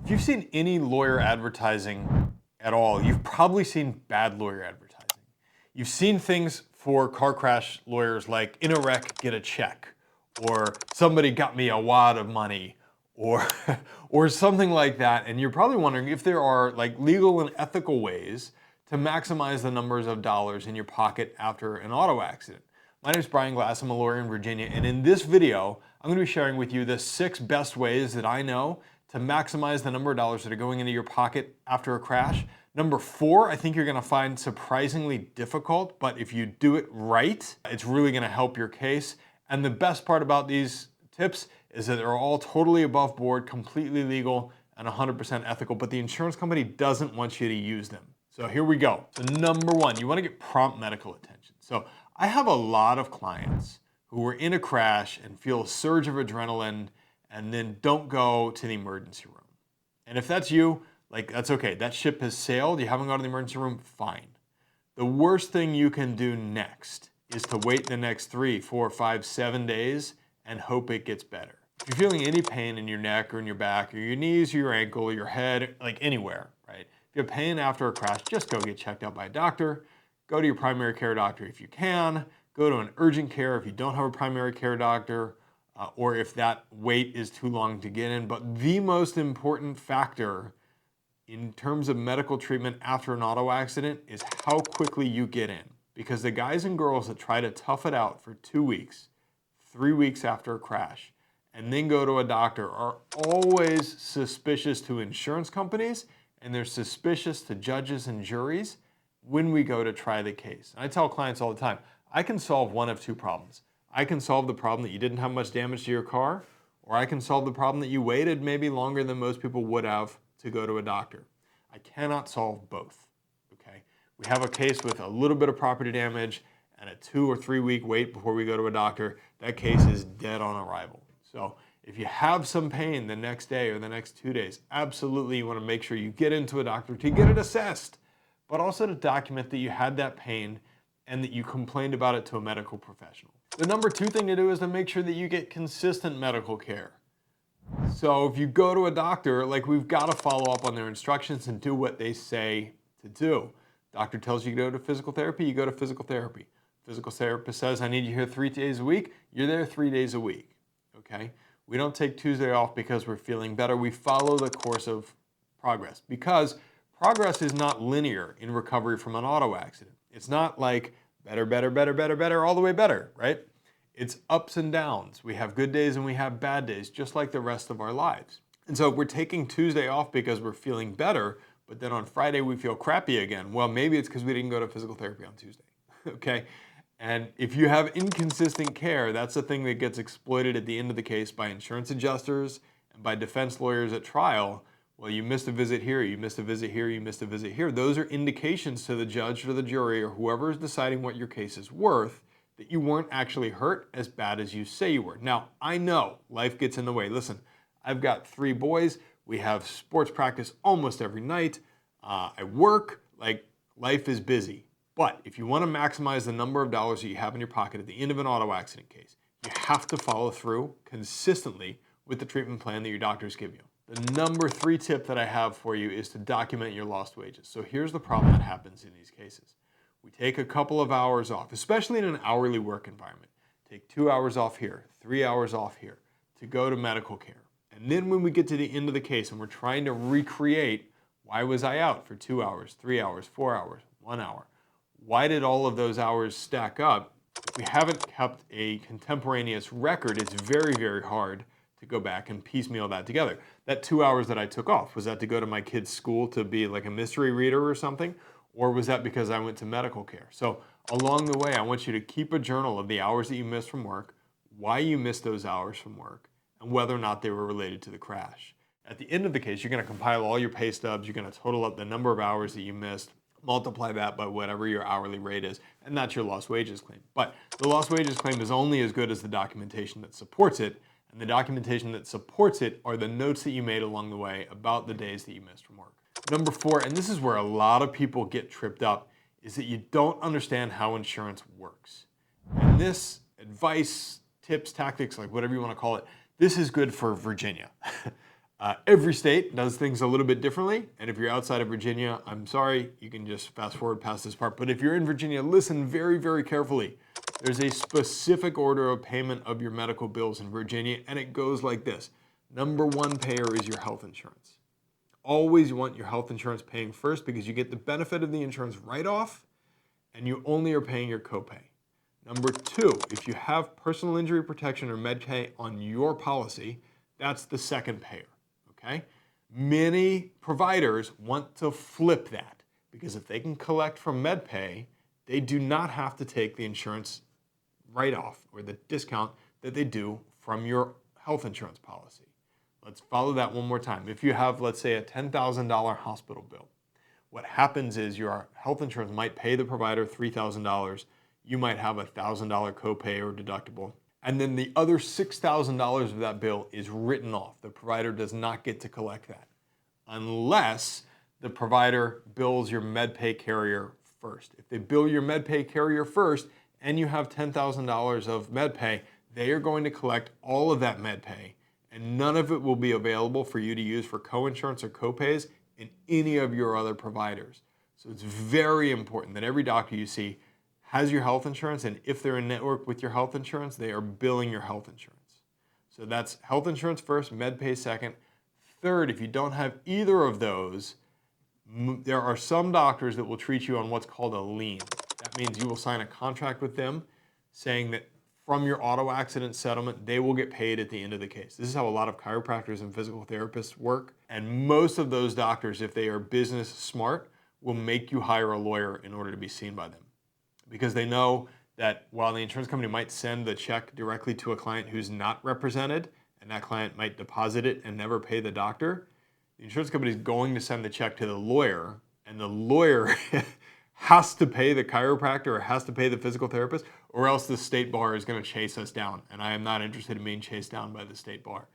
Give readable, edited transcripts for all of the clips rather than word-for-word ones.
If you've seen any lawyer advertising at all, you've probably seen bad lawyer advertising. You've seen things for car crash lawyers like in a wreck, get a check, or somebody got me a wad of money, or or something like that. And you're probably wondering if there are like legal and ethical ways to maximize the numbers of dollars in your pocket after an auto accident. My name is BenGlassLaw. I'm a lawyer in Virginia, and in this video, I'm going to be sharing with you the 6 best ways that I know to maximize the number of dollars that are going into your pocket after a crash. Number 4, I think you're going to find surprisingly difficult, but if you do it right, it's really going to help your case. And the best part about these tips is that they're all totally above board, completely legal, and 100% ethical, but the insurance company doesn't want you to use them. So here we go. So number 1, you want to get prompt medical attention. So I have a lot of clients who were in a crash and feel a surge of adrenaline and then don't go to the emergency room. And if that's you, like, that's okay. That ship has sailed. You haven't gone to the emergency room, fine. The worst thing you can do next is to wait the next 3, 4, 5, 7 days and hope it gets better. If you're feeling any pain in your neck or in your back or your knees or your ankle or your head, like anywhere, right? If you have pain after a crash, just go get checked out by a doctor. Go to your primary care doctor if you can. Go to an urgent care if you don't have a primary care doctor, or if that wait is too long to get in. But the most important factor in terms of medical treatment after an auto accident is how quickly you get in. Because the guys and girls that try to tough it out for 2 weeks, 3 weeks after a crash, and then go to a doctor are always suspicious to insurance companies, and they're suspicious to judges and juries when we go to try the case. And I tell clients all the time, I can solve one of 2 problems. I can solve the problem that you didn't have much damage to your car, or I can solve the problem that you waited maybe longer than most people would have to go to a doctor. I cannot solve both, okay? We have a case with a little bit of property damage and a 2 or 3 week wait before we go to a doctor. That case is dead on arrival. So if you have some pain the next day or the next 2 days, absolutely you want to make sure you get into a doctor to get it assessed, but also to document that you had that pain and that you complained about it to a medical professional. The number 2 thing to do is to make sure that you get consistent medical care. So if you go to a doctor, like, we've got to follow up on their instructions and do what they say to do. Doctor tells you to go to physical therapy, you go to physical therapy. Physical therapist says, I need you here 3 days a week, you're there 3 days a week, okay? We don't take Tuesday off because we're feeling better. We follow the course of progress, because progress is not linear in recovery from an auto accident. It's not like better, better, better, better, better, all the way better, right? It's ups and downs. We have good days and we have bad days, just like the rest of our lives. And so if we're taking Tuesday off because we're feeling better, but then on Friday we feel crappy again, well, maybe it's because we didn't go to physical therapy on Tuesday, okay? And if you have inconsistent care, that's the thing that gets exploited at the end of the case by insurance adjusters and by defense lawyers at trial. Well, you missed a visit here, you missed a visit here, you missed a visit here. Those are indications to the judge or the jury or whoever is deciding what your case is worth that you weren't actually hurt as bad as you say you were. Now, I know life gets in the way. Listen, I've got 3 boys. We have sports practice almost every night. I work, like, life is busy. But if you want to maximize the number of dollars that you have in your pocket at the end of an auto accident case, you have to follow through consistently with the treatment plan that your doctors give you. The number 3 tip that I have for you is to document your lost wages. So here's the problem that happens in these cases. We take a couple of hours off, especially in an hourly work environment. Take 2 hours off here, 3 hours off here to go to medical care. And then when we get to the end of the case and we're trying to recreate, why was I out for 2 hours, 3 hours, 4 hours, 1 hour? Why did all of those hours stack up? If we haven't kept a contemporaneous record, it's very, very hard to go back and piecemeal that together. That 2 hours that I took off, was that to go to my kid's school to be like a mystery reader or something? Or was that because I went to medical care? So along the way, I want you to keep a journal of the hours that you missed from work, why you missed those hours from work, and whether or not they were related to the crash. At the end of the case, you're going to compile all your pay stubs, you're going to total up the number of hours that you missed, multiply that by whatever your hourly rate is, and that's your lost wages claim. But the lost wages claim is only as good as the documentation that supports it, and the documentation that supports it are the notes that you made along the way about the days that you missed from work. Number 4, and this is where a lot of people get tripped up, is that you don't understand how insurance works. And this advice, tips, tactics, like whatever you want to call it, this is good for Virginia. Every state does things a little bit differently, and if you're outside of Virginia, I'm sorry, you can just fast forward past this part. But if you're in Virginia, listen very, very carefully. There's a specific order of payment of your medical bills in Virginia, and it goes like this. Number one payer is your health insurance. Always want your health insurance paying first because you get the benefit of the insurance write-off, and you only are paying your copay. Number two, if you have personal injury protection or MedPay on your policy, that's the second payer. Okay? Many providers want to flip that because if they can collect from MedPay, they do not have to take the insurance write-off or the discount that they do from your health insurance policy. Let's follow that one more time. If you have, let's say, a $10,000 hospital bill, what happens is your health insurance might pay the provider $3,000. You might have a $1,000 copay or deductible. And then the other $6,000 of that bill is written off. The provider does not get to collect that unless the provider bills your MedPay carrier first. If they bill your MedPay carrier first and you have $10,000 of MedPay, they are going to collect all of that MedPay, and none of it will be available for you to use for coinsurance or copays in any of your other providers. So it's very important that every doctor you see has your health insurance, and if they're in network with your health insurance, they are billing your health insurance. So that's health insurance first, MedPay second. Third, if you don't have either of those, there are some doctors that will treat you on what's called a lien. That means you will sign a contract with them saying that from your auto accident settlement, they will get paid at the end of the case. This is how a lot of chiropractors and physical therapists work. And most of those doctors, if they are business smart, will make you hire a lawyer in order to be seen by them. Because they know that while the insurance company might send the check directly to a client who's not represented, and that client might deposit it and never pay the doctor, the insurance company is going to send the check to the lawyer, and the lawyer has to pay the chiropractor or has to pay the physical therapist, or else the state bar is going to chase us down. And I am not interested in being chased down by the state bar.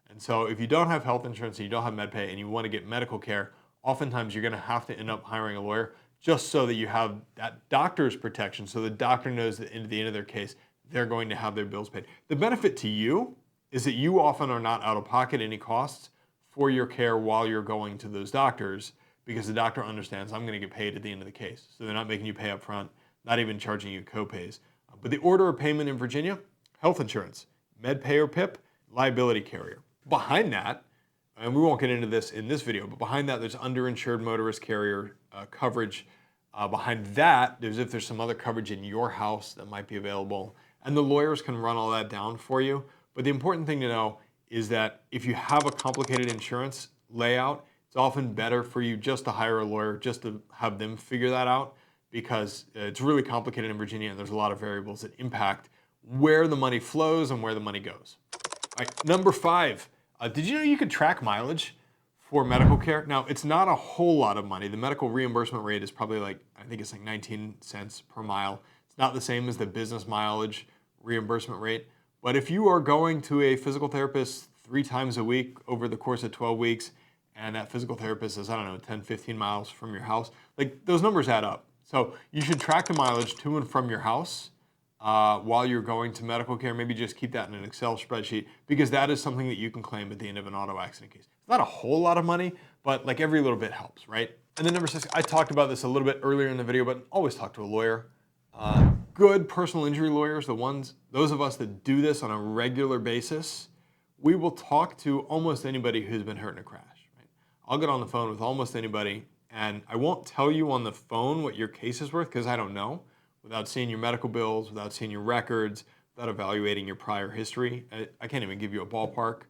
And so if you don't have health insurance and you don't have MedPay and you want to get medical care, oftentimes you're going to have to end up hiring a lawyer just so that you have that doctor's protection, so the doctor knows that at the end of their case, they're going to have their bills paid. The benefit to you is that you often are not out of pocket any costs for your care while you're going to those doctors, because the doctor understands I'm going to get paid at the end of the case. So they're not making you pay up front, not even charging you copays. But the order of payment in Virginia, health insurance, MedPay or PIP, liability carrier. Behind that, and we won't get into this in this video, but behind that there's underinsured motorist carrier coverage. Behind that, if there's some other coverage in your house that might be available, and the lawyers can run all that down for you. But the important thing to know is that if you have a complicated insurance layout, it's often better for you just to hire a lawyer, just to have them figure that out, because it's really complicated in Virginia and there's a lot of variables that impact where the money flows and where the money goes. All right, number 5, did you know you could track mileage for medical care? Now, it's not a whole lot of money. The medical reimbursement rate is probably I think it's like 19 cents per mile. It's not the same as the business mileage reimbursement rate. But if you are going to a physical therapist 3 times a week over the course of 12 weeks, and that physical therapist is, 10, 15 miles from your house, those numbers add up. So you should track the mileage to and from your house while you're going to medical care. Maybe just keep that in an Excel spreadsheet, because that is something that you can claim at the end of an auto accident case. It's not a whole lot of money, but every little bit helps, right? And then number 6, I talked about this a little bit earlier in the video, but always talk to a lawyer. Good personal injury lawyers, those of us that do this on a regular basis, we will talk to almost anybody who's been hurt in a crash. Right? I'll get on the phone with almost anybody, and I won't tell you on the phone what your case is worth because I don't know, without seeing your medical bills, without seeing your records, without evaluating your prior history. I can't even give you a ballpark.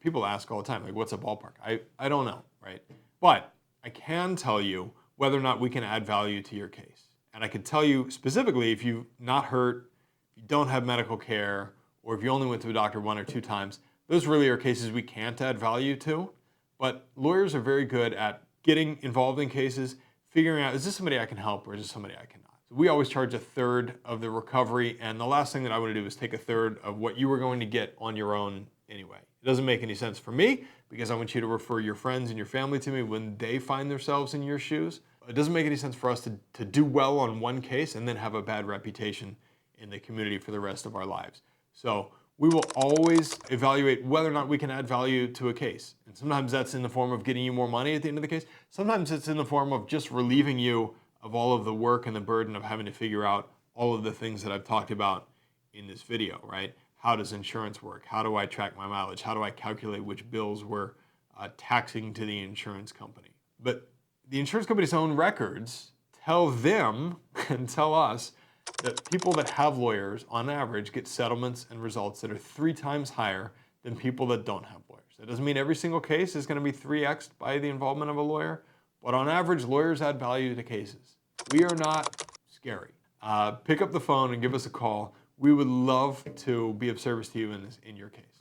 People ask all the time, what's a ballpark? I don't know, right? But I can tell you whether or not we can add value to your case. And I can tell you specifically if you've not hurt, if you don't have medical care, or if you only went to a doctor 1 or 2 times, those really are cases we can't add value to. But lawyers are very good at getting involved in cases, figuring out, is this somebody I can help or is this somebody I cannot? So we always charge 1/3 of the recovery, and the last thing that I want to do is take 1/3 of what you were going to get on your own anyway. It doesn't make any sense for me, because I want you to refer your friends and your family to me when they find themselves in your shoes. It doesn't make any sense for us to do well on one case and then have a bad reputation in the community for the rest of our lives. So we will always evaluate whether or not we can add value to a case. And sometimes that's in the form of getting you more money at the end of the case. Sometimes it's in the form of just relieving you of all of the work and the burden of having to figure out all of the things that I've talked about in this video, right? How does insurance work? How do I track my mileage? How do I calculate which bills we're taxing to the insurance company? But the insurance company's own records tell them and tell us that people that have lawyers, on average, get settlements and results that are 3 times higher than people that don't have lawyers. That doesn't mean every single case is going to be 3x'd by the involvement of a lawyer, but on average, lawyers add value to cases. We are not scary. Pick up the phone and give us a call. We would love to be of service to you in your case.